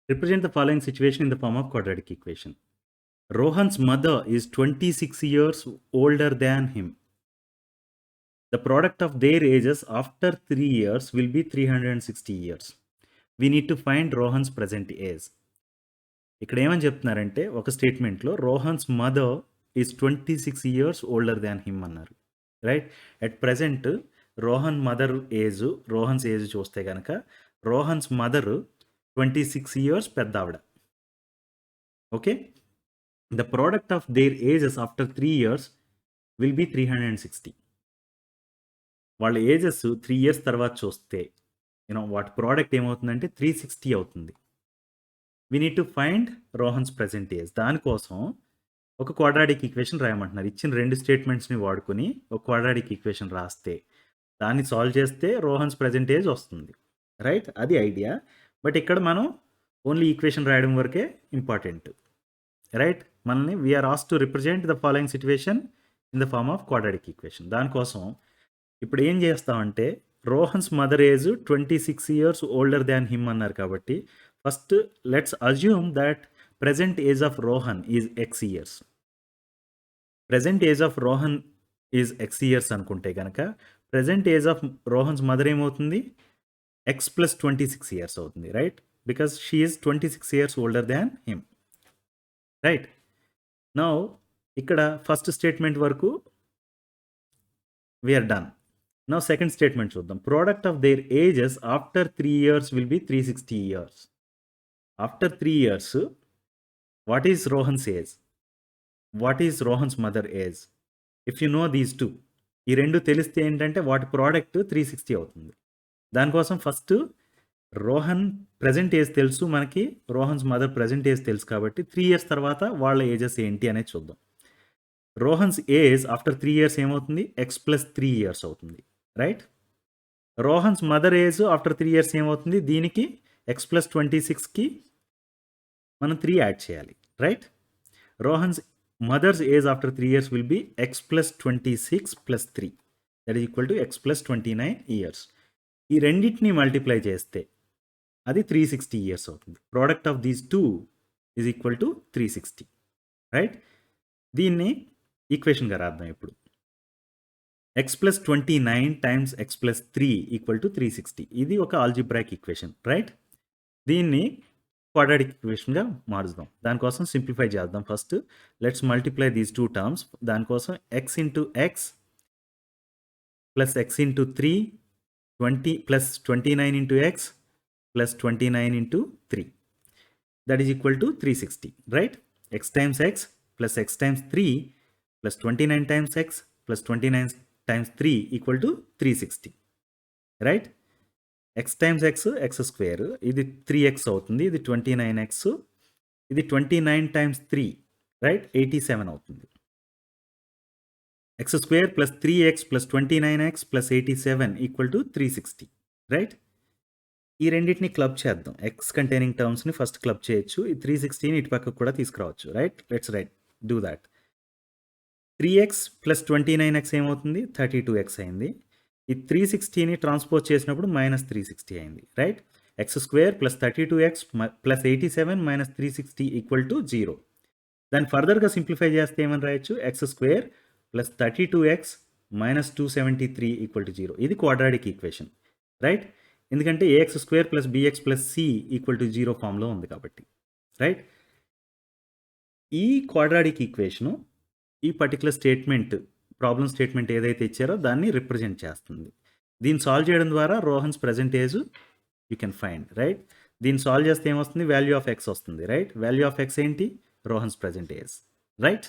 Represent the following situation in the form of quadratic equation. Rohan's mother is 26 years older than him. The product of their ages after 3 years will be 360 years. We need to find Rohan's present age. ఇక్కడ ఏమని చెప్తున్నారంటే ఒక స్టేట్మెంట్లో Rohan's mother is 26 years older than him అన్నారు. Right? At present Rohan mother age, Rohan's age చూస్తే కనుక Rohan's mother 26 years పెద్ద ఆవిడ. Okay, the product of their ages after 3 years will be 360. వాళ్ళ ఏజెస్ 3 ఇయర్స్ తర్వాత చూస్తే వాటి ప్రోడక్ట్ ఏమవుతుందంటే 360 అవుతుంది. We need to find Rohan's present age. దానికోసం ఒక క్వాడ్రాటిక్ ఈక్వేషన్ రాయమంటున్నారు. ఇచ్చిన 2 స్టేట్మెంట్స్ని వాడుకొని ఒక క్వాడ్రాటిక్ ఈక్వేషన్ రాస్తే దాన్ని సాల్వ్ చేస్తే రోహన్స్ ప్రెజెంట్ ఏజ్ వస్తుంది. రైట్? అది ఐడియా. బట్ ఇక్కడ మనం ఓన్లీ ఈక్వేషన్ రాయడం వరకే ఇంపార్టెంట్. రైట్? మనల్ని we are ask to represent the following situation in the form of quadratic equation. దానికోసం ఇప్పుడు ఏం చేస్తామంటే Rohan's mother age 26 years older than him అన్నారు కాబట్టి first let's assume that present age of Rohan is X years. Present age of Rohan is X years అనుకుంటే కనుక present age of Rohan's mother ఏమవుతుంది? X plus 26 years అవుతుంది. Right? Because she is 26 years older than him. Right? Now ఇక్కడ first statement వరకు we are done. Now second statement చూద్దాం. Product of their ages after 3 years will be 360 years. After 3 years what is Rohan's age? What is Rohan's mother age? If you know these two, ఈ రెండు తెలిస్తే ఏంటంటే వాటి product 360 అవుతుంది. దానికోసం first Rohan present age తెలుసు మనకి, రోహన్స్ మదర్ ప్రజెంట్ ఏజ్ తెలుసు కాబట్టి 3 ఇయర్స్ తర్వాత వాళ్ళ ఏజెస్ ఏంటి అనేది చూద్దాం. రోహన్స్ ఏజ్ ఆఫ్టర్ 3 ఇయర్స్ ఏమవుతుంది? ఎక్స్ ప్లస్ 3 ఇయర్స్ అవుతుంది. Right? Rohan's mother age after 3 years ఏమవుతుంది? దీనికి ఎక్స్ ప్లస్ 26కి మనం 3 యాడ్ చేయాలి. Right? Rohan's mother's age after 3 years will be x plus 26 plus 3, that is equal to x plus 29 years. ఈ రెండింటిని multiply చేస్తే అది 360 ఇయర్స్ అవుతుంది. Product of these two is equal to 360. Right? దీన్ని ఈక్వేషన్గా రాద్దాం ఇప్పుడు. X plus 29 times x plus 3 equal to 360. ఇది ఒక ఆల్జిబ్రాయిక్ ఈక్వేషన్. రైట్? దీన్ని క్వాడ్రాటిక్ ఈక్వేషన్గా మారుద్దాం. దానికోసం సింప్లిఫై చేద్దాం. First let's multiply these two terms. దానికోసం x into x plus x into 3 20 plus 29 into x plus 29 into 3, that is equal to 360. Right? X times x plus x times 3 plus 29 times x plus 29 times 3 equal to 360. Right? X times X X square, ఇది 3x అవుతుంది. ఇది 29x, ఇది 29 times 3, right? 87 అవుతుంది. X square plus 3x plus 29x plus 87 equal to 360. Right? ఈ రెండింటిని club చేద్దాం. X containing టర్మ్స్ని first club చేయొచ్చు. ఈ 360ని ఇటు పక్కకు కూడా తీసుకురావచ్చు. Right? Let's do that. 3x plus 29x ఏమవుతుంది? 32x అయింది. ఈ 360ని ట్రాన్స్పోజ్ చేసినప్పుడు మైనస్ 360 అయింది. Right? X square plus 32x plus 87 minus 360 equal to 0. దాన్ని ఫర్దర్గా సింప్లిఫై చేస్తే ఏమని రాయొచ్చు? X square plus 32x minus 273 equal to 0. ఇది క్వాడ్రాటిక్ ఈక్వేషన్. రైట్? ఎందుకంటే a x square plus b x plus c equal to 0 ఫామ్లో ఉంది కాబట్టి. రైట్? ఈ క్వాడ్రాటిక్ ఈక్వేషను ఈ పర్టికులర్ స్టేట్మెంట్, ప్రాబ్లం స్టేట్మెంట్ ఏదైతే ఇచ్చారో దాన్ని రిప్రజెంట్ చేస్తుంది. దీన్ని సాల్వ్ చేయడం ద్వారా Rohan's present age you can find. Right? దీన్ని సాల్వ్ చేస్తే ఏమొస్తుంది? వాల్యూ ఆఫ్ ఎక్స్ వస్తుంది. రైట్? వాల్యూ ఆఫ్ ఎక్స్ ఏంటి? Rohan's present age. రైట్?